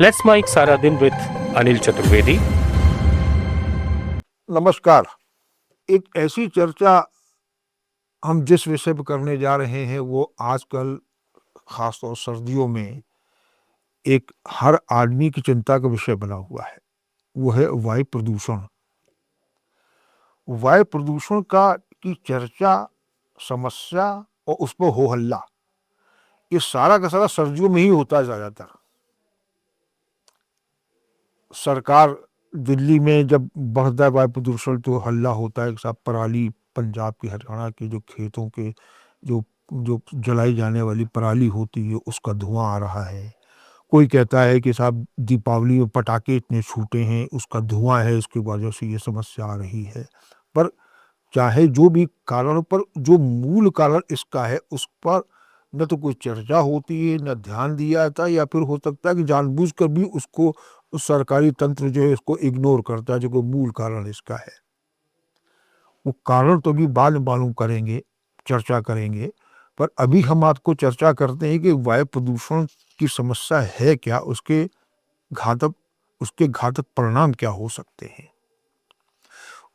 Let's mic सारा दिन with Anil Chaturvedi. नमस्कार। एक ऐसी चर्चा हम जिस विषय पर करने जा रहे हैं वो आजकल खासतौर सर्दियों में एक हर आदमी की चिंता का विषय बना हुआ है। वो है वायु प्रदूषण। वायु प्रदूषण की चर्चा, समस्या और उस पर हो हल्ला, ये सारा का सारा सर्दियों में ही होता है ज़्यादातर। सरकार दिल्ली में जब बढ़ता है वायु प्रदूषण तो हल्ला होता है। सब पराली, पंजाब की, हरियाणा के जो खेतों के जो जो जलाई जाने वाली पराली होती है उसका धुआं आ रहा है। कोई कहता है कि साहब दीपावली में पटाखे इतने छूटे हैं, उसका धुआं है, उसकी वजह से ये समस्या आ रही है। पर चाहे जो भी कारण, पर जो मूल कारण इसका है उस पर न तो कोई चर्चा होती है, न ध्यान दिया जाता है, या फिर हो सकता है कि जानबूझकर भी उसको सरकारी तंत्र जो है उसको इग्नोर करता है, जो कोई मूल कारण इसका है। वो कारण तो भी बाद में मालूम करेंगे, चर्चा करेंगे। पर अभी हम आपको चर्चा करते हैं कि वायु प्रदूषण की समस्या है क्या, घातक उसके घातक परिणाम क्या हो सकते हैं।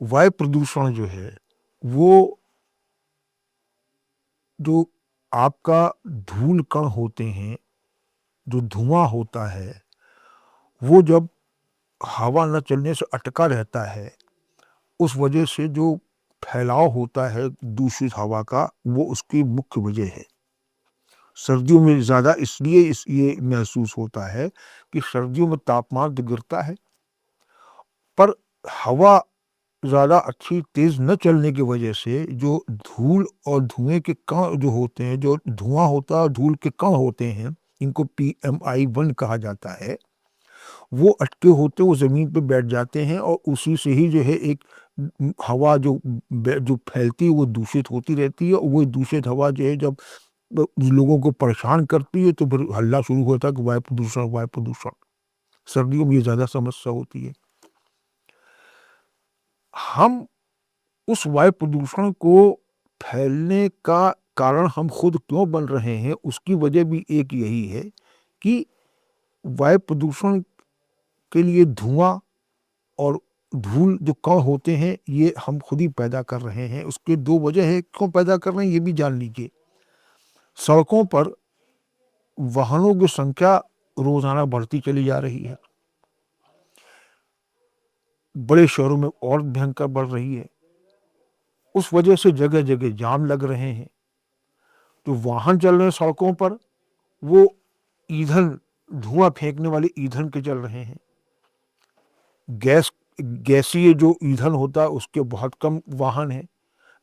वायु प्रदूषण जो है वो जो आपका धूल कण होते हैं, जो धुआं होता है, वो जब हवा न चलने से अटका रहता है, उस वजह से जो फैलाव होता है दूषित हवा का, वो उसकी मुख्य वजह है। सर्दियों में ज़्यादा इसलिए ये महसूस होता है कि सर्दियों में तापमान तो गिरता है, पर हवा ज़्यादा अच्छी तेज़ न चलने की वजह से जो धूल और धुएँ के कण जो होते हैं, जो धुआं होता है और धूल के कण होते हैं, इनको PM1 कहा जाता है। वो अटके होते वो ज़मीन पे बैठ जाते हैं और उसी से ही जो है एक हवा जो फैलती है वो दूषित होती रहती है। और वो दूषित हवा जो है जब लोगों को परेशान करती है तो फिर हल्ला शुरू होता है कि वायु प्रदूषण, वायु प्रदूषण। सर्दियों में ये ज़्यादा समस्या होती है। हम उस वायु प्रदूषण को फैलने का कारण हम खुद क्यों बन रहे हैं, उसकी वजह भी एक यही है कि वायु प्रदूषण के लिए धुआं और धूल जो कण होते हैं ये हम खुद ही पैदा कर रहे हैं। उसके दो वजह है क्यों पैदा कर रहे हैं ये भी जान लीजिए। सड़कों पर वाहनों की संख्या रोजाना बढ़ती चली जा रही है। बड़े शहरों में और भयंकर बढ़ रही है। उस वजह से जगह जगह जाम लग रहे हैं। तो वाहन चल रहे हैं सड़कों पर, वो ईंधन, धुआं फेंकने वाले ईंधन के चल रहे हैं। गैसीय जो ईंधन होता है उसके बहुत कम वाहन हैं।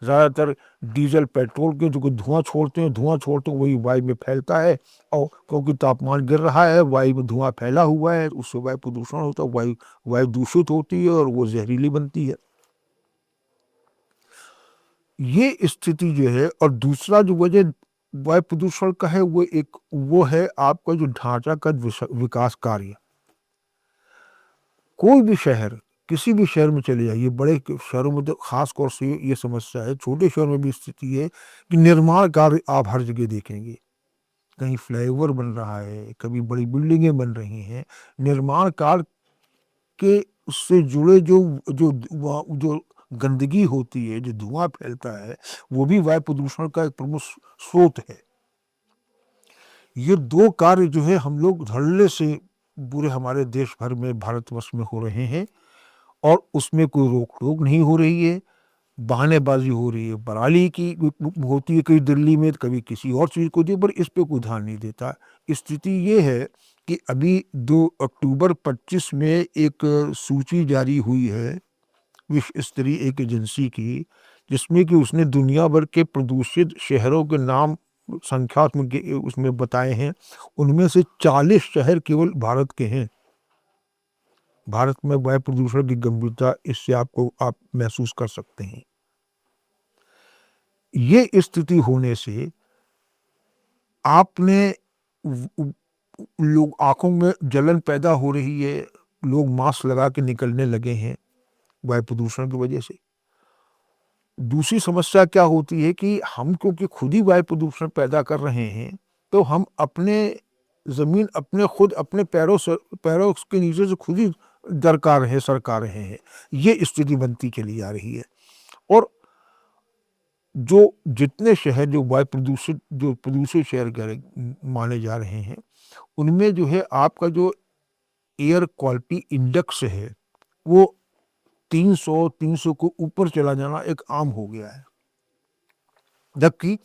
ज़्यादातर डीजल, पेट्रोल के जो धुआं छोड़ते हैं वही वायु में फैलता है। और क्योंकि तापमान गिर रहा है, वायु में धुआं फैला हुआ है, उससे वायु प्रदूषण होता है, वायु दूषित होती है और वो जहरीली बनती है। ये स्थिति जो है, और दूसरा जो वजह वायु प्रदूषण का है वो है आपका जो ढांचागत विकास कार्य। कोई भी शहर, किसी भी शहर में चले जाइए, बड़े शहरों में तो खास तौर से ये समस्या है, छोटे शहरों में भी स्थिति है कि निर्माण कार्य आप हर जगह देखेंगे। कहीं फ्लाईओवर बन रहा है, कभी बड़ी बिल्डिंगें बन रही हैं। निर्माण कार्य के उससे जुड़े जो जो जो गंदगी होती है, जो धुआं फैलता है, वो भी वायु प्रदूषण का एक प्रमुख स्रोत है। ये दो कार्य जो है हम लोग धड़ल्ले से पूरे हमारे देश भर में, भारतवर्ष में हो रहे हैं और उसमें कोई रोक टोक नहीं हो रही है। बहानेबाजी हो रही है, पराली की होती है कहीं दिल्ली में, कभी किसी और चीज़ को होती है, पर इस पे कोई ध्यान नहीं देता। स्थिति ये है कि अभी 2 अक्टूबर 25 में एक सूची जारी हुई है विश्व स्तरीय एक एजेंसी की, जिसमें कि उसने दुनिया भर के प्रदूषित शहरों के नाम संख्यात्मक के उसमें बताए हैं। उनमें से 40 शहर केवल भारत के हैं। भारत में वायु प्रदूषण की गंभीरता इससे आप महसूस कर सकते हैं। ये स्थिति होने से आपने लोग आंखों में जलन पैदा हो रही है, लोग मास्क लगा के निकलने लगे हैं वायु प्रदूषण की वजह से। दूसरी समस्या क्या होती है कि हम क्योंकि खुद ही वायु प्रदूषण पैदा कर रहे हैं, तो हम अपने ज़मीन अपने खुद अपने पैरों के नीचे से खुद ही दरका रहे सरका रहे हैं। ये स्थिति बनती चली जा रही है। और जो जितने शहर जो वायु प्रदूषित शहर माने जा रहे हैं, उनमें जो है आपका जो एयर क्वालिटी इंडेक्स है, वो 300 को ऊपर चला जाना एक आम हो गया है। जबकि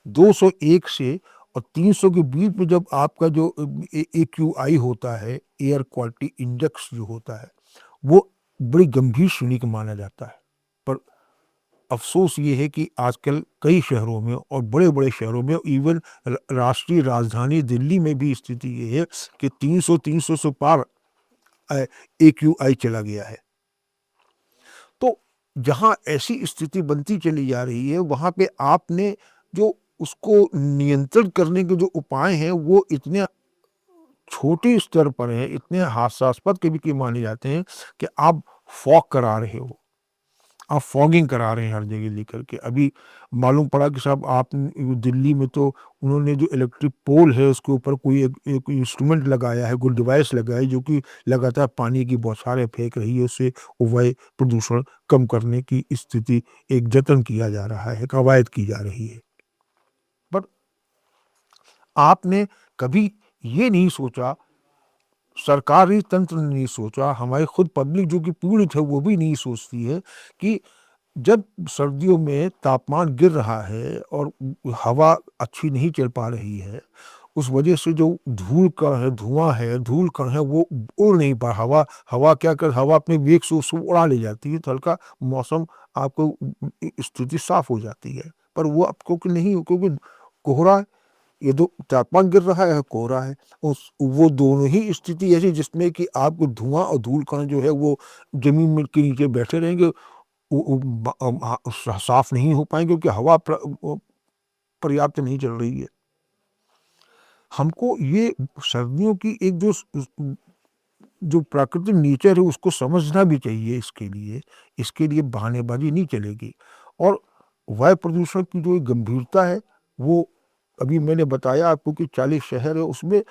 201 से और 300 के बीच में जब आपका जो AQI होता है, एयर क्वालिटी इंडेक्स जो होता है, वो बड़ी गंभीर श्रेणी का माना जाता है। पर अफ़सोस ये है कि आजकल कई शहरों में और बड़े-बड़े शहरों में, इवन राष्ट्रीय राजधानी दिल्ली में भी स्थिति ये है कि 300 से पार AQI चला गया है। तो जहाँ ऐसी स्थिति बनती चली जा रही है, वहाँ पे आपने जो उसको नियंत्रित करने के जो उपाय हैं, वो इतने छोटे स्तर पर हैं, इतने हास्यास्पद कभी कभी माने जाते हैं कि आप फॉग करा रहे हो, आप फॉगिंग करा रहे हैं हर जगह लेकर के। अभी मालूम पड़ा कि साहब आप दिल्ली में तो उन्होंने जो इलेक्ट्रिक पोल है उसके ऊपर कोई एक इंस्ट्रूमेंट लगाया है, कोई डिवाइस लगाया है जो कि लगातार पानी की बौछारें फेंक रही है, उससे वायु प्रदूषण कम करने की स्थिति एक जतन किया जा रहा है, कवायद की जा रही है। पर आपने कभी ये नहीं सोचा, सरकारी तंत्र ने नहीं सोचा, हमारी खुद पब्लिक जो कि पीड़ित है वो भी नहीं सोचती है कि जब सर्दियों में तापमान गिर रहा है और हवा अच्छी नहीं चल पा रही है, उस वजह से जो धूल कण है, धुआं है, धूल कण है, वो उड़ नहीं पा, हवा हवा क्या कर हवा अपने वेग से उसको उड़ा ले जाती है, तो हल्का मौसम आपको स्थिति साफ हो जाती है। पर वो आपको कि नहीं, क्योंकि कोहरा, ये तो तापमान गिर रहा है, कोहरा है, उस वो दोनों ही स्थिति ऐसी जिसमें कि आपको धुआं और धूल कण जो है वो जमीन में के नीचे बैठे रहेंगे, साफ नहीं हो पाएंगे क्योंकि हवा पर्याप्त नहीं चल रही है। हमको ये सर्दियों की एक जो प्राकृतिक नेचर है उसको समझना भी चाहिए। इसके लिए बहानेबाजी नहीं चलेगी। और वायु प्रदूषण की जो गंभीरता है, वो अभी मैंने बताया आपको कि 40 शहर है, उसमें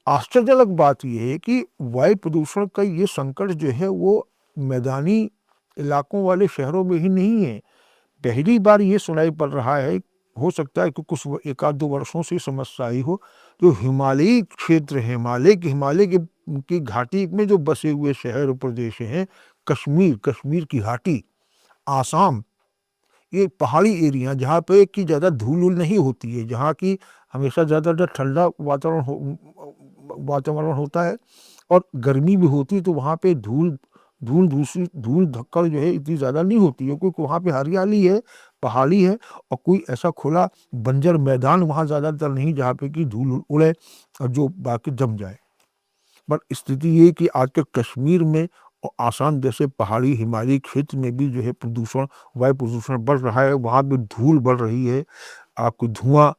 आश्चर्यजनक बात यह है कि वायु प्रदूषण का ये संकट जो है वो मैदानी इलाकों वाले शहरों में ही नहीं है। पहली बार ये सुनाई पड़ रहा है, हो सकता है कि कुछ एक आध 2 वर्षों से समस्या आई हो, जो हिमालयी क्षेत्र है, हिमालय की घाटी में जो बसे हुए शहर और प्रदेश हैं, कश्मीर की घाटी, आसाम, ये पहाड़ी एरिया जहाँ पे कि ज़्यादा धूल नहीं होती है, जहाँ की हमेशा ज़्यादातर ठंडा वातावरण होता है और गर्मी भी होती है, तो वहाँ पे धूल धक्कड़ जो है इतनी ज़्यादा नहीं होती है, क्योंकि वहाँ पे हरियाली है, पहाड़ी है और कोई ऐसा खुला बंजर मैदान वहाँ ज़्यादातर नहीं जहाँ पे कि धूल उड़े और जो बाकी जम जाए। पर स्थिति ये कि आजकल कश्मीर में और आसाम जैसे पहाड़ी हिमालयी क्षेत्र में भी जो है वायु प्रदूषण बढ़ रहा है, वहाँ भी धूल बढ़ रही है, आपको धुआं,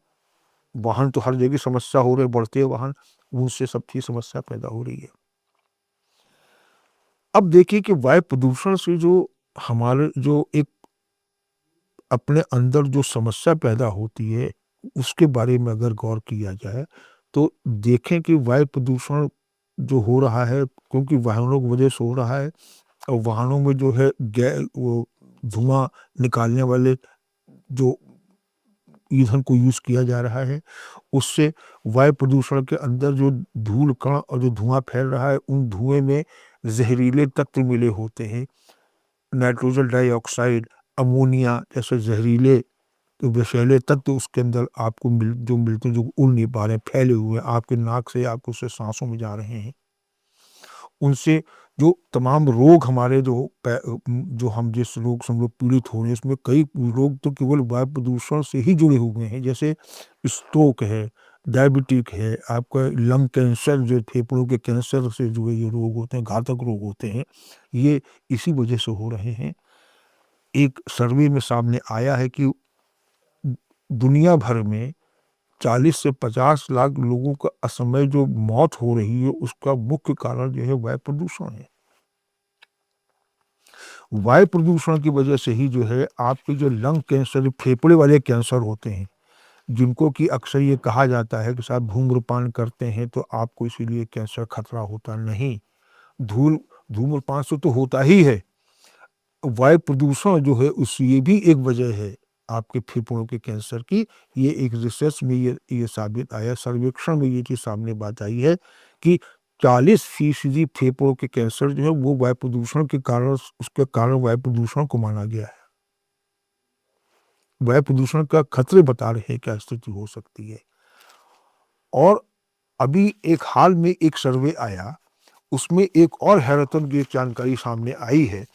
वाहन तो हर जगह समस्या हो रही है, बढ़ते वाहन, उनसे सबकी समस्या पैदा हो रही है। अब देखिए कि वायु प्रदूषण से जो हमारे जो एक अपने अंदर जो समस्या पैदा होती है, उसके बारे में अगर गौर किया जाए, तो देखें कि वायु प्रदूषण जो हो रहा है, क्योंकि वाहनों की वजह से हो रहा है और वाहनों में जो है वो धुआं निकालने वाले जो ईंधन को यूज़ किया जा रहा है, उससे वायु प्रदूषण के अंदर जो धूल कण और जो धुआं फैल रहा है, उन धुएँ में ज़हरीले तत्व मिले होते हैं। नाइट्रोजन डाइऑक्साइड, अमोनिया जैसे ज़हरीले विषैले तत्व उसके अंदर आपको मिलते हैं, जो उड़ नहीं पा रहे हैं, फैले हुए हैं, आपके नाक से आपको उससे साँसों में जा रहे हैं। उनसे जो तमाम रोग हमारे जो हम जिस रोग से हम लोग पीड़ित हो रहे हैं, उसमें कई रोग तो केवल वायु प्रदूषण से ही जुड़े हुए हैं, जैसे स्ट्रोक है, डायबिटिक है, आपका लंग कैंसर, जो फेफड़ों के कैंसर से जुड़े ये रोग होते हैं, घातक रोग होते हैं, ये इसी वजह से हो रहे हैं। एक सर्वे में सामने आया है कि दुनिया भर में 40 से 50 लाख लोगों का असमय जो मौत हो रही है, उसका मुख्य कारण जो है वायु प्रदूषण है। वायु प्रदूषण की वजह से ही जो है आपके जो लंग कैंसर, फेफड़े वाले कैंसर होते हैं, जिनको कि अक्सर ये कहा जाता है कि साहब धूम्रपान करते हैं तो आपको इसीलिए कैंसर खतरा होता नहीं। धूल धूम्रपान से तो होता ही है। वायु प्रदूषण जो है उस ये भी एक वजह है आपके फेफड़ों के कैंसर की। ये एक रिसर्च में ये साबित आया, सर्वेक्षण में ये चीज़ सामने बात आई है कि 40% फेफड़ों के कैंसर जो है वो वायु प्रदूषण के कारण, उसके कारण वायु प्रदूषण को माना गया है। वायु प्रदूषण का खतरे बता रहे हैं क्या स्थिति हो सकती है। और अभी एक हाल में एक सर्वे आया, उसमें एक और हैरतअंगेज जानकारी सामने आई है।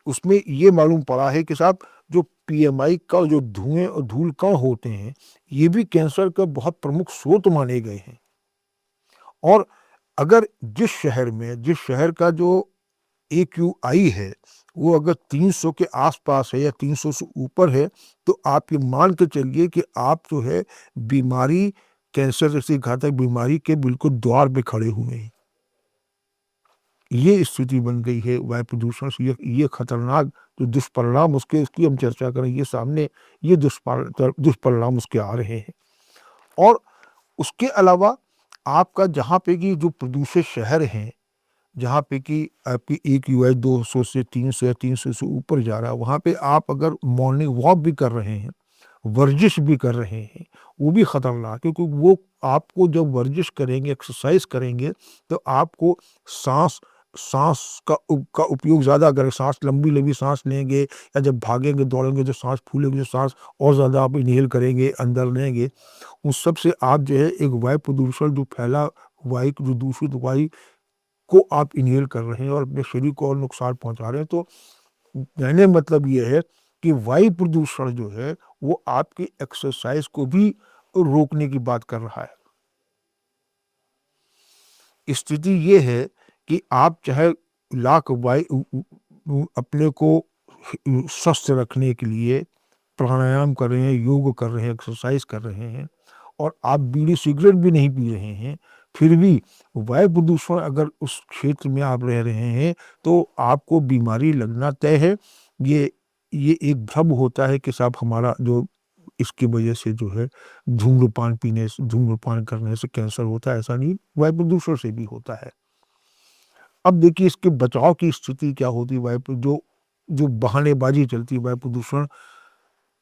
उसमें ये मालूम पड़ा है कि साहब जो पीएमआई का जो धुएँ और धूल कण होते हैं, ये भी कैंसर का बहुत प्रमुख स्रोत माने गए हैं। और अगर जिस शहर का जो एक्यूआई है, वो अगर 300 के आस-पास है या 300 से ऊपर है, तो आप ये मान के चलिए कि आप जो है बीमारी, कैंसर जैसी घातक बीमारी के बिल्कुल द्वार पे खड़े हुए हैं। ये स्थिति बन गई है वायु प्रदूषण से। ये खतरनाक जो दुष्परिणाम उसकी हम चर्चा करें, ये सामने ये दुष्परिणाम उसके आ रहे हैं। और उसके अलावा आपका जहाँ पे कि जो प्रदूषित शहर हैं, जहाँ पे कि आपकी एक्यूआई 200 से 300 या 300 से ऊपर जा रहा है, वहाँ पे आप अगर मॉर्निंग वॉक भी कर रहे हैं, वर्जिश भी कर रहे हैं, वो भी खतरनाक है, क्योंकि वो आपको जब वर्जिश करेंगे, एक्सरसाइज करेंगे, तो आपको सांस सांस का उपयोग ज़्यादा करें। सांस लंबी-लंबी सांस लेंगे या जब भागेंगे, दौड़ेंगे तो सांस फूलेगी, तो सांस और ज़्यादा आप इन्हेल करेंगे, अंदर लेंगे। उन सब से आप जो है एक वायु प्रदूषण जो फैला, वायु जो दूषित वायु को आप इन्हेल कर रहे हैं और अपने शरीर को और नुकसान पहुँचा रहे हैं। तो कहने मतलब ये है कि वायु प्रदूषण जो है वो आपकी एक्सरसाइज को भी रोकने की बात कर रहा है। स्थिति ये है कि आप चाहे लाख अपने को स्वस्थ रखने के लिए प्राणायाम कर रहे हैं, योग कर रहे हैं, एक्सरसाइज कर रहे हैं और आप बीड़ी सिगरेट भी नहीं पी रहे हैं, फिर भी वायु प्रदूषण अगर उस क्षेत्र में आप रह रहे हैं, तो आपको बीमारी लगना तय है। ये ये एक भ्रम होता है कि साहब हमारा जो इसकी वजह से जो है धूम्रपान करने से कैंसर होता है, ऐसा नहीं, वायु प्रदूषण से भी होता है। अब देखिए इसके बचाव की स्थिति क्या होती है। जो बहानेबाज़ी चलती है वायु प्रदूषण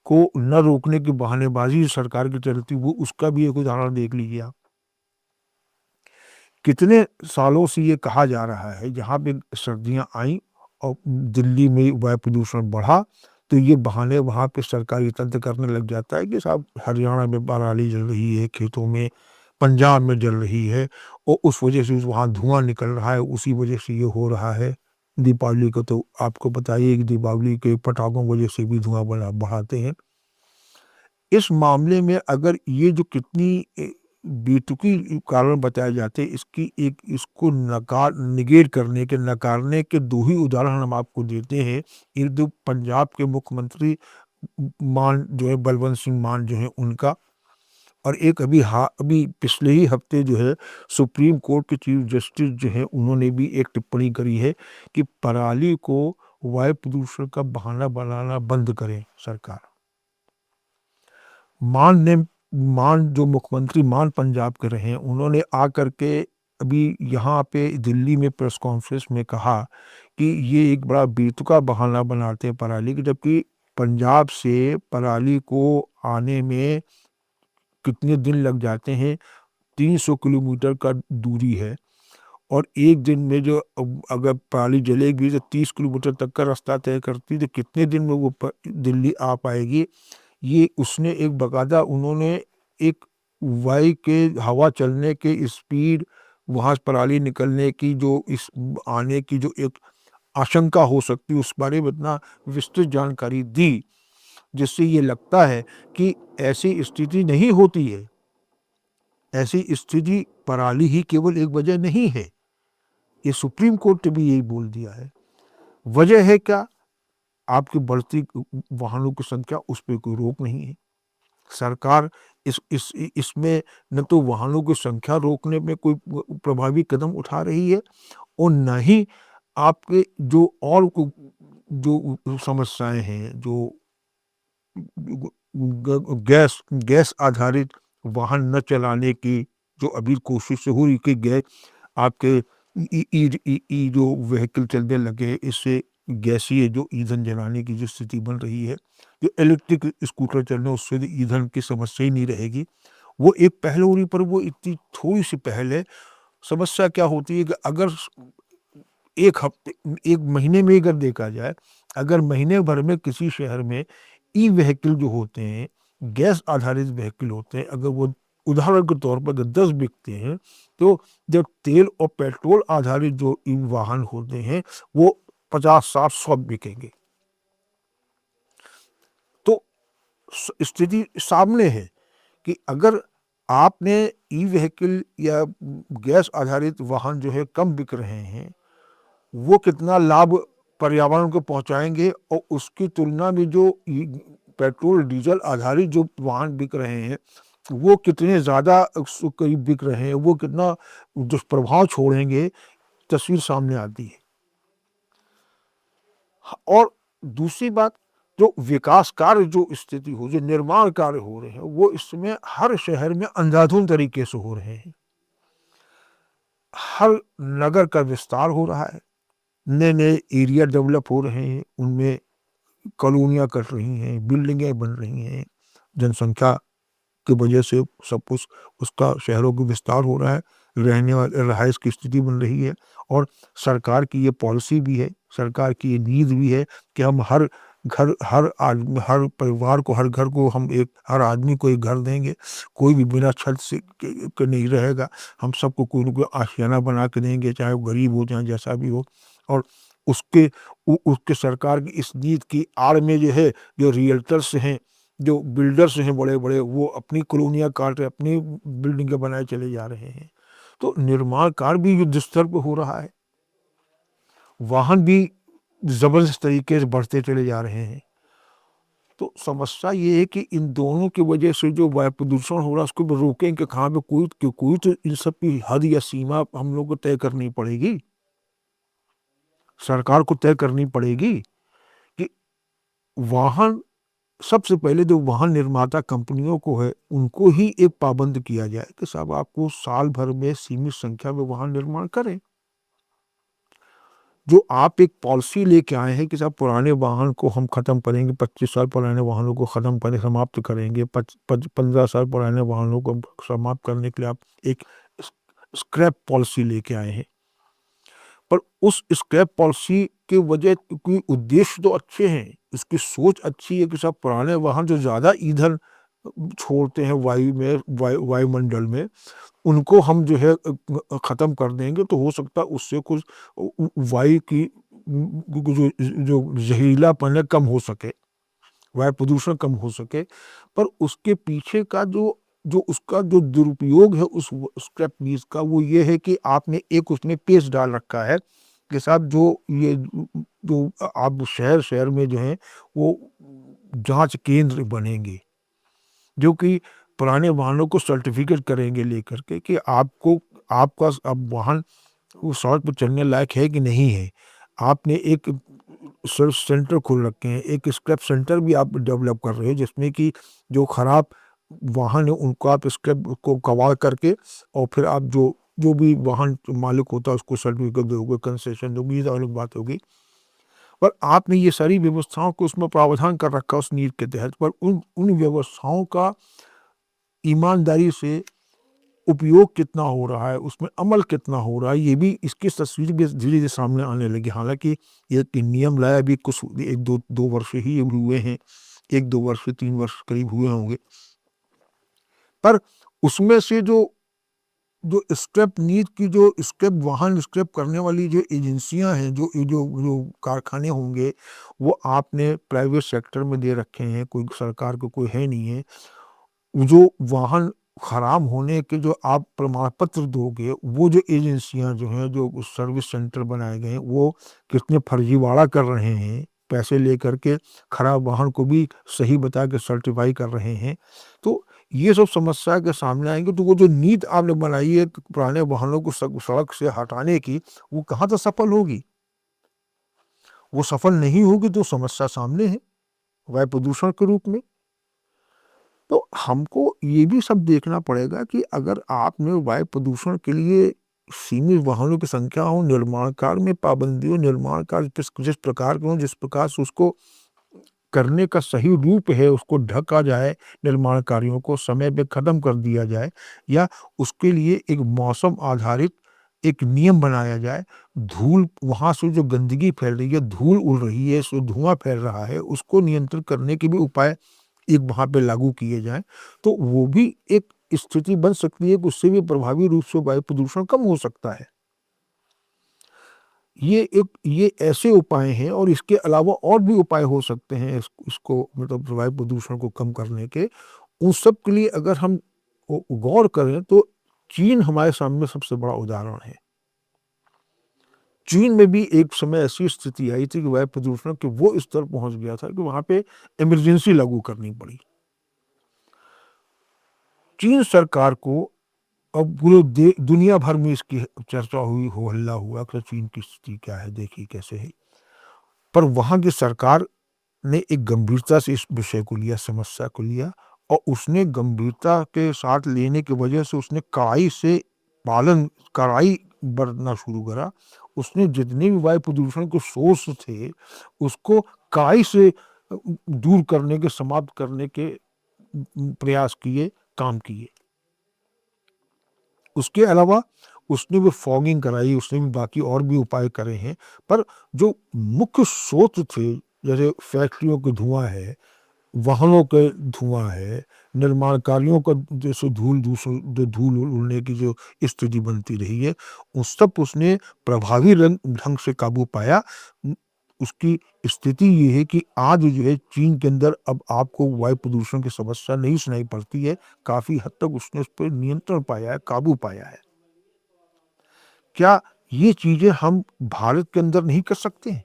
को न रोकने की, बहानेबाज़ी सरकार की चलती है, वो उसका भी एक उदाहरण देख लीजिए आप। कितने सालों से ये कहा जा रहा है, जहाँ पे सर्दियाँ आईं और दिल्ली में वायु प्रदूषण बढ़ा, तो ये बहाने वहाँ पे सरकारी तंत्र करने लग जाता है कि साहब हरियाणा में पराली जल रही है, खेतों में, पंजाब में जल रही है और उस वजह से वहाँ धुआँ निकल रहा है, उसी वजह से ये हो रहा है। दीपावली को तो आपको पता ही है कि दीपावली के पटाखों की वजह से भी धुआँ बढ़ाते हैं। इस मामले में अगर ये जो कितनी बेतुकी कारण बताए जाते हैं, इसको नकारने के 2 ही उदाहरण हम आपको देते हैं। एक तो पंजाब के मुख्यमंत्री मान जो है बलवंत सिंह मान जो है उनका, और एक अभी पिछले ही हफ्ते जो है सुप्रीम कोर्ट के चीफ जस्टिस जो है उन्होंने भी एक टिप्पणी करी है कि पराली को वायु प्रदूषण का बहाना बनाना बंद करें सरकार। जो मुख्यमंत्री पंजाब के रहे हैं, उन्होंने आकर के अभी यहाँ पे दिल्ली में प्रेस कॉन्फ्रेंस में कहा कि ये एक बड़ा बेतुका बहाना बनाते हैं पराली की, जबकि पंजाब से पराली को आने में कितने दिन लग जाते हैं। 300 किलोमीटर का दूरी है और एक दिन में जो अगर पराली जलेगी तो 30 किलोमीटर तक का रास्ता तय करती, तो कितने दिन में वो दिल्ली आ पाएगी। ये उसने एक बाकायदा उन्होंने एक वायु के हवा चलने के स्पीड, वहाँ से पराली निकलने की जो इस आने की जो एक आशंका हो सकती है, उस बारे में इतना विस्तृत जानकारी दी, जिससे ये लगता है कि ऐसी स्थिति नहीं होती है। ऐसी स्थिति पराली ही केवल एक वजह नहीं है। ये सुप्रीम कोर्ट ने भी यही बोल दिया है। वजह है क्या? आपकी बढ़ती वाहनों की संख्या, उस पे कोई रोक नहीं है। सरकार इसमें न तो वाहनों की संख्या रोकने में कोई प्रभावी कदम उठा रही है और न ही आपके जो समस्याएं हैं, जो गैस गैस आधारित वाहन न चलाने की जो अभी कोशिश हो रही कि गैस आपके जो व्हीकल चलने लगे, इससे गैसीय जो ईंधन जलाने की जो स्थिति बन रही है, जो इलेक्ट्रिक स्कूटर चल रहे हैं उससे तो ईंधन की समस्या ही नहीं रहेगी। वो एक पहल हो रही, पर वो इतनी थोड़ी सी पहल है। समस्या क्या होती है कि अगर एक हफ्ते, एक महीने में अगर देखा जाए, अगर महीने भर में किसी शहर में ई व्हीकल जो होते हैं, गैस आधारित व्हीकल होते हैं, अगर वो उदाहरण के तौर पर 10 बिकते हैं, तो जब तेल और पेट्रोल आधारित जो ई वाहन होते हैं, वो 50, 60, 100 बिकेंगे। तो स्थिति सामने है कि अगर आपने ई व्हीकल या गैस आधारित वाहन जो है कम बिक रहे हैं, वो कितना लाभ पर्यावरण को पहुंचाएंगे, और उसकी तुलना में जो पेट्रोल डीजल आधारित जो वाहन बिक रहे हैं वो कितने ज़्यादा करीब बिक रहे हैं, वो कितना दुष्प्रभाव छोड़ेंगे, तस्वीर सामने आती है। और दूसरी बात, जो विकास कार्य जो स्थिति हो, जो निर्माण कार्य हो रहे हैं, वो इस समय हर शहर में अंधाधुंध तरीके से हो रहे हैं। हर नगर का विस्तार हो रहा है, नए नए एरिया डेवलप हो रहे हैं, उनमें कॉलोनियाँ कट रही हैं, बिल्डिंगें बन रही हैं, जनसंख्या की वजह से सब कुछ उसका शहरों का विस्तार हो रहा है, रहने वाले रहाइश की स्थिति बन रही है। और सरकार की ये पॉलिसी भी है, सरकार की ये नीड भी है कि हम हर घर, हर आदमी, हर परिवार को, हर घर को हम एक, हर आदमी को एक घर देंगे। कोई भी बिना छत से के नहीं रहेगा। हम सबको कोई न कोई आशियाना बना के देंगे, चाहे वो गरीब हो, चाहे जैसा भी हो। और उसके उसके सरकार की इस नीति की आड़ में जो है, जो रियल्टर्स हैं, जो बिल्डर्स हैं बड़े-बड़े, वो अपनी कॉलोनियाँ काट रहे, अपनी बिल्डिंगें बनाए चले जा रहे हैं। तो निर्माण कार्य भी युद्ध स्तर पे हो रहा है। वाहन भी ज़बरदस्त तरीके से बढ़ते चले जा रहे हैं। तो समस्या ये है कि इन दोनों की वजह से जो वायु प्रदूषण हो रहा है, उसको रोकेंगे कहाँ पे? कोई तो इन सब की हद या सीमा हम लोग को तय करनी पड़ेगी। सरकार को तय करनी पड़ेगी कि वाहन, सबसे पहले जो वाहन निर्माता कंपनियों को है, उनको ही एक पाबंद किया जाए कि साहब आपको साल भर में सीमित संख्या में वाहन निर्माण करें। जो आप एक पॉलिसी लेके आए हैं कि साहब पुराने वाहन को हम खत्म करेंगे, 25 साल पुराने वाहनों को खत्म करें, समाप्त करेंगे, 15 साल पुराने वाहनों को समाप्त करने के लिए आप एक स्क्रैप पॉलिसी लेके आए हैं। पर उस स्क्रैप पॉलिसी के वजह, क्योंकि उद्देश्य तो अच्छे हैं, उसकी सोच अच्छी है कि सब पुराने वाहन जो ज़्यादा ईंधन छोड़ते हैं वायु में, वायुमंडल में, उनको हम जो है ख़त्म कर देंगे, तो हो सकता है उससे कुछ वायु की जो जो जहरीलापन है कम हो सके, वायु प्रदूषण कम हो सके। पर उसके पीछे का जो जो उसका जो दुरुपयोग है उस स्क्रैप नीज का, वो ये है कि आपने एक उसमें पेच डाल रखा है कि साहब जो ये जो आप शहर-शहर में जो है वो जाँच केंद्र बनेंगे, जो कि पुराने वाहनों को सर्टिफ़िकेट करेंगे लेकर के कि आपको, आपका अब वाहन वो सड़क पर चलने लायक है कि नहीं है। आपने एक सर्विस सेंटर खोल रखे हैं, एक स्क्रैप सेंटर भी आप डेवलप कर रहे हो, जिसमें कि जो खराब वाहन है उनको आप स्क्रैप को कबाड़ करके, और फिर आप जो जो भी वाहन मालिक होता है उसको सर्टिफिकेट दोगे, कंसेशन दोगे, ये तो अलग बात होगी। पर आपने ये सारी व्यवस्थाओं को उसमें प्रावधान कर रखा है उस नीति के तहत, पर उन उन व्यवस्थाओं का ईमानदारी से उपयोग कितना हो रहा है, उसमें अमल कितना हो रहा है, ये भी, इसकी तस्वीर भी धीरे-धीरे सामने आने लगी। हालाँकि ये नियम लाया अभी कुछ 1-2 वर्ष ही हुए हैं, 1-2 वर्ष से 3 वर्ष करीब हुए होंगे। पर उसमें से जो जो स्क्रैप नीति की, जो स्क्रैप वाहन स्क्रैप करने वाली जो एजेंसियाँ हैं, जो जो जो कारखाने होंगे, वो आपने प्राइवेट सेक्टर में दे रखे हैं, कोई सरकार को कोई है नहीं है। जो वाहन खराब होने के जो आप प्रमाण पत्र दोगे, वो जो एजेंसियां जो हैं, जो सर्विस सेंटर बनाए गए हैं, वो कितने फर्जीवाड़ा कर रहे हैं, पैसे लेकर के खराब वाहन को भी सही बता के सर्टिफाई कर रहे हैं। तो ये सब समस्या के सामने आएंगे, तो वो जो नीति आपने बनाई है कि पुराने वाहनों को सड़क से हटाने की, वो कहाँ तक सफल होगी? वो सफल नहीं होगी तो समस्या सामने है, वायु प्रदूषण के रूप में। तो हमको ये भी सब देखना पड़ेगा कि अगर आपने वायु प्रदूषण के लिए सीमित वाहनों की संख्या हो, निर्माण कार्य में पाबंदी हो, निर्माण कार्य जिस प्रकार के हो, जिस प्रकार से उसको करने का सही रूप है, उसको ढका जाए, निर्माण कार्यों को समय पे खत्म कर दिया जाए, या उसके लिए एक मौसम आधारित एक नियम बनाया जाए। धूल वहाँ से जो गंदगी फैल रही है, धूल उड़ रही है, सो धुआँ फैल रहा है, उसको नियंत्रित करने के भी उपाय एक वहाँ पे लागू किए जाएँ, तो वो भी एक स्थिति बन सकती है कि उससे भी प्रभावी रूप से वायु प्रदूषण कम हो सकता है। ये ऐसे उपाय हैं, और इसके अलावा और भी उपाय हो सकते हैं इसको मतलब वायु प्रदूषण को कम करने के। उन सब के लिए अगर हम गौर करें तो चीन हमारे सामने सबसे बड़ा उदाहरण है। चीन में भी एक समय ऐसी स्थिति आई थी कि वायु प्रदूषण के वो स्तर पहुंच गया था कि वहां पे इमरजेंसी लागू करनी पड़ी। चीन सरकार को अब पूरे दुनिया भर में इसकी चर्चा हुई, हो हल्ला हुआ कि चीन की स्थिति क्या है, देखिए कैसे है। पर वहां की सरकार ने एक गंभीरता से इस विषय को लिया, समस्या को लिया, और उसने गंभीरता के साथ लेने की वजह से उसने कड़ाई बरतना शुरू करा। उसने जितने भी वायु प्रदूषण के सोर्स थे, उसको कड़ाई से दूर करने के, समाप्त करने के प्रयास किए, काम किए। उसके अलावा उसने भी फॉगिंग कराई, उसने भी बाकी और भी उपाय करे हैं, पर जो मुख्य स्रोत थे, जैसे फैक्ट्रियों के धुआँ है, वाहनों के धुआँ है, निर्माण कार्यों का जैसे जो धूल उड़ने की जो स्थिति बनती रही है, उस सब उसने प्रभावी ढंग से काबू पाया। उसकी स्थिति ये है कि आज जो है चीन के अंदर अब आपको वायु प्रदूषण की समस्या नहीं सुनाई पड़ती है। काफ़ी हद तक उसने उस पर नियंत्रण पाया है, काबू पाया है। क्या ये चीज़ें हम भारत के अंदर नहीं कर सकते हैं?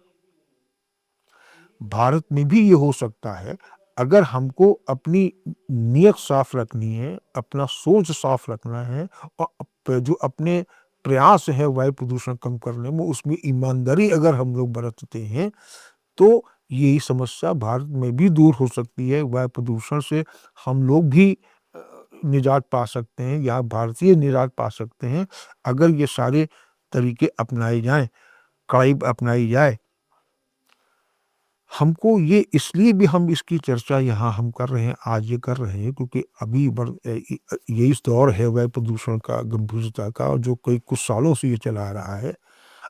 भारत में भी ये हो सकता है, अगर हमको अपनी नीयत साफ रखनी है, अपना सोच साफ रखना है, और जो अपने प्रयास है वायु प्रदूषण कम करने में, उसमें ईमानदारी अगर हम लोग बरतते हैं, तो यही समस्या भारत में भी दूर हो सकती है। वायु प्रदूषण से हम लोग भी निजात पा सकते हैं, या भारतीय निजात पा सकते हैं, अगर ये सारे तरीके अपनाए जाएँ, कड़ाई अपनाई जाए। हमको ये इसलिए भी हम इसकी चर्चा यहाँ हम कर रहे हैं, आज ये कर रहे हैं, क्योंकि अभी ये इस दौर है वायु प्रदूषण का, गंभीरता का, जो कई कुछ सालों से ये चला आ रहा है।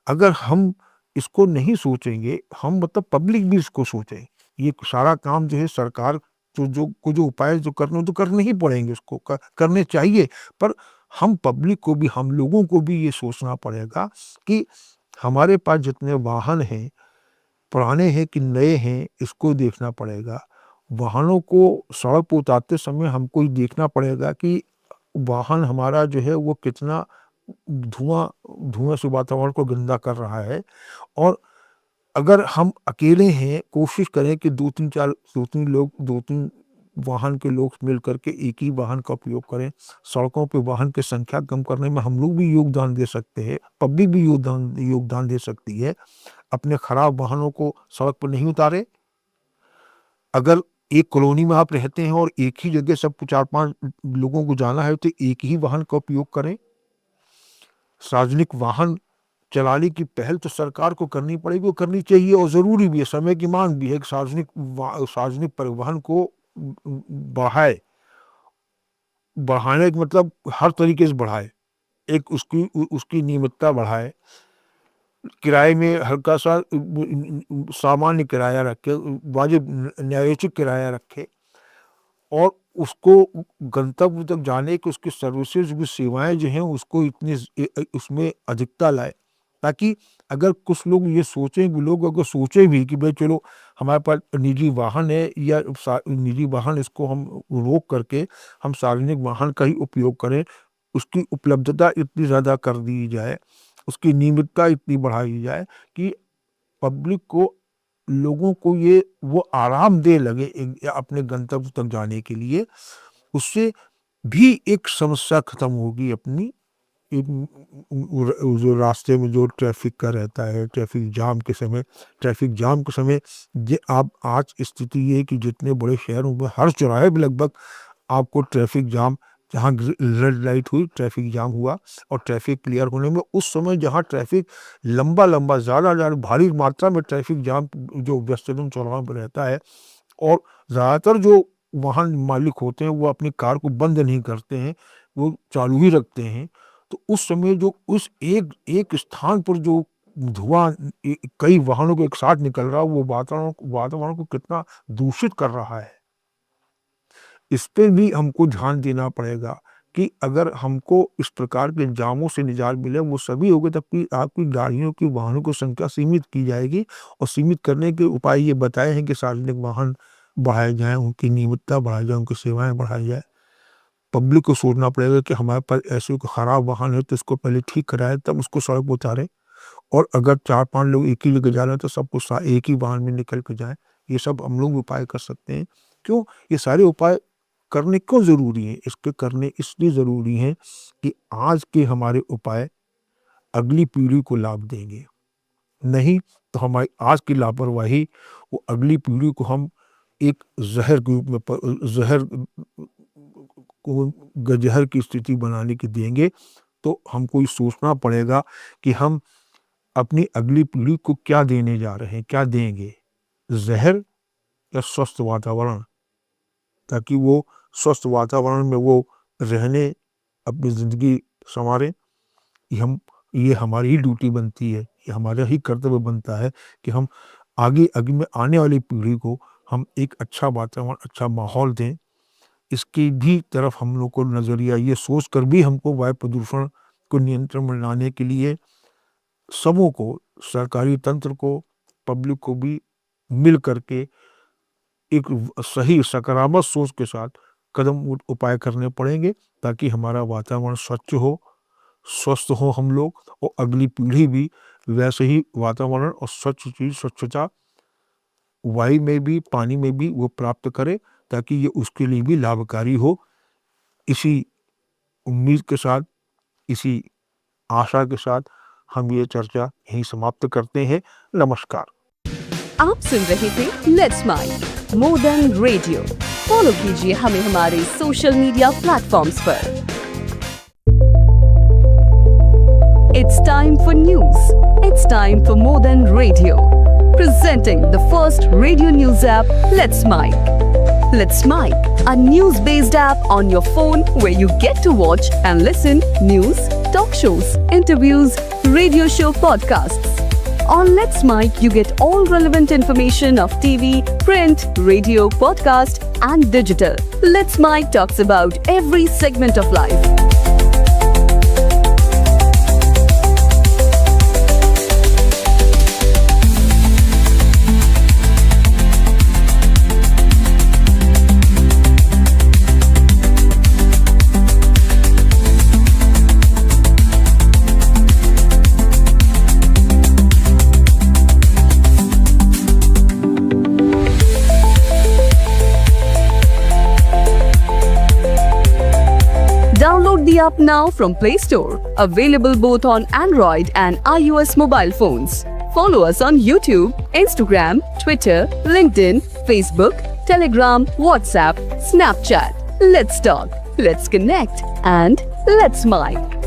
अगर हम इसको नहीं सोचेंगे, हम मतलब पब्लिक भी इसको सोचे, ये सारा काम जो है सरकार जो उपाय जो करने हैं, तो करने ही पड़ेंगे, उसको करने चाहिए। पर हम पब्लिक को भी, हम लोगों को भी ये सोचना पड़ेगा कि हमारे पास जितने वाहन हैं, पुराने हैं कि नए हैं, इसको देखना पड़ेगा। वाहनों को सड़क पे उतारते समय हमको ये देखना पड़ेगा कि वाहन हमारा जो है वो कितना धुआँ से वातावरण को गंदा कर रहा है। और अगर हम अकेले हैं, कोशिश करें कि 2-3 वाहन के लोग मिल कर के एक ही वाहन का उपयोग करें। सड़कों पे वाहन की संख्या कम करने में हम लोग भी योगदान दे सकते हैं, पब्लिक भी योगदान दे सकती है। अपने खराब वाहनों को सड़क पर नहीं उतारें। अगर एक कॉलोनी में आप रहते हैं और एक ही जगह सबको 4-5 लोगों को जाना है, तो एक ही वाहन का उपयोग करें। सार्वजनिक वाहन चलाने की पहल तो सरकार को करनी पड़ेगी, वो करनी चाहिए, और ज़रूरी भी है, समय की मांग भी है कि सार्वजनिक परिवहन को बढ़ाने का मतलब हर तरीके से बढ़ाए। एक उसकी नियमितता बढ़ाए, किराए में हल्का-सा सामान्य किराया रखे, वाजिब न्यायोचित किराया रखे, और उसको गंतव्य तक जाने की उसकी सर्विसेज़ की सेवाएँ जो हैं, उसको उसमें अधिकता लाए। ताकि अगर कुछ लोग ये सोचें, लोग अगर सोचें भी कि भई चलो हमारे पास निजी वाहन है, या निजी वाहन, इसको हम रोक करके हम सार्वजनिक वाहन का ही उपयोग करें, उसकी उपलब्धता इतनी ज़्यादा कर दी जाए, उसकी नियमितता इतनी बढ़ाई जाए कि पब्लिक को, लोगों को ये वो आरामदेह लगे अपने गंतव्य तक जाने के लिए। उससे भी एक समस्या खत्म होगी अपनी। जो रास्ते में जो ट्रैफिक का रहता है, ट्रैफिक जाम के समय, ये आप आज स्थिति ये है कि जितने बड़े शहरों में हर चौराहे पे लगभग आपको ट्रैफिक जाम, जहाँ रेड लाइट हुई ट्रैफिक जाम हुआ और ट्रैफिक क्लियर होने में उस समय जहाँ ट्रैफिक लंबा लंबा ज़्यादा ज़्यादा भारी मात्रा में ट्रैफिक जाम जो व्यस्ततम चौराहों पर रहता है, और ज़्यादातर जो वाहन मालिक होते हैं वो अपनी कार को बंद नहीं करते हैं, वो चालू ही रखते हैं। तो उस समय जो उस एक एक स्थान पर जो धुआं कई वाहनों के एक साथ निकल रहा है, वो वातावरण को कितना दूषित कर रहा है। इस पे भी हमको ध्यान देना पड़ेगा कि अगर हमको इस प्रकार के जामों से निजात मिले, वो सभी होंगे तब कि आपकी गाड़ियों की वाहनों की संख्या सीमित की जाएगी। और सीमित करने के उपाय ये बताए हैं कि सार्वजनिक वाहन बढ़ाए जाएँ, उनकी नियमितता बढ़ाई जाए, उनकी सेवाएँ बढ़ाई जाए। पब्लिक को सोचना पड़ेगा कि हमारे पास ऐसे कोई खराब वाहन है तो इसको पहले ठीक कराएँ, तब उसको सड़क पर उतारें। और अगर 4-5 लोग एक ही जगह जा रहे हैं तो सबको एक ही वाहन में निकल के जाएँ। ये सब हम लोग उपाय कर सकते हैं। क्यों? ये सारे उपाय करने क्यों ज़रूरी हैं? इसके करने इसलिए ज़रूरी हैं कि आज के हमारे उपाय अगली पीढ़ी को लाभ देंगे। नहीं तो हमारी आज की लापरवाही वो अगली पीढ़ी को हम एक ज़हर के रूप में ज़हर को जहर की स्थिति बनाने की देंगे। तो हमको ये सोचना पड़ेगा कि हम अपनी अगली पीढ़ी को क्या देने जा रहे हैं, क्या देंगे? ज़हर या स्वस्थ वातावरण? ताकि वो स्वस्थ वातावरण में वो रहने, अपनी ज़िंदगी सँवारें। ये हमारी ही ड्यूटी बनती है, ये हमारा ही कर्तव्य बनता है कि हम आगे में आने वाली पीढ़ी को हम एक अच्छा वातावरण, अच्छा माहौल दें। इसकी भी तरफ हम लोग को नज़रिया ये सोच कर भी हमको वायु प्रदूषण को नियंत्रण में लाने के लिए सबों को, सरकारी तंत्र को, पब्लिक को भी मिल करके एक सही सकारात्मक सोच के साथ कदम उपाय करने पड़ेंगे, ताकि हमारा वातावरण स्वच्छ हो, स्वस्थ हो हम लोग, और अगली पीढ़ी भी वैसे ही वातावरण और स्वच्छता वायु में भी, पानी में भी वो प्राप्त करे, ताकि ये उसके लिए भी लाभकारी हो। इसी उम्मीद के साथ, इसी आशा के साथ हम ये चर्चा यहीं समाप्त करते हैं। नमस्कार। आप सुन रहे थे let's mind more than radio. Follow कीजिए हमें हमारे सोशल मीडिया प्लेटफॉर्म्स पर। It's time for news. It's time for more than radio. Presenting the first radio news app, Let's Mic. Let's Mic, a news-based app on your phone where you get to watch and listen news, talk shows, interviews, radio show podcasts. On Let's Mic, you get all relevant information of TV, print, radio, podcast, and digital. Let's Mic talks about every segment of life. Download the app now from Play Store. Available both on Android and iOS mobile phones. Follow us on YouTube, Instagram, Twitter, LinkedIn, Facebook, Telegram, WhatsApp, Snapchat. Let's talk, let's connect, and let's mic.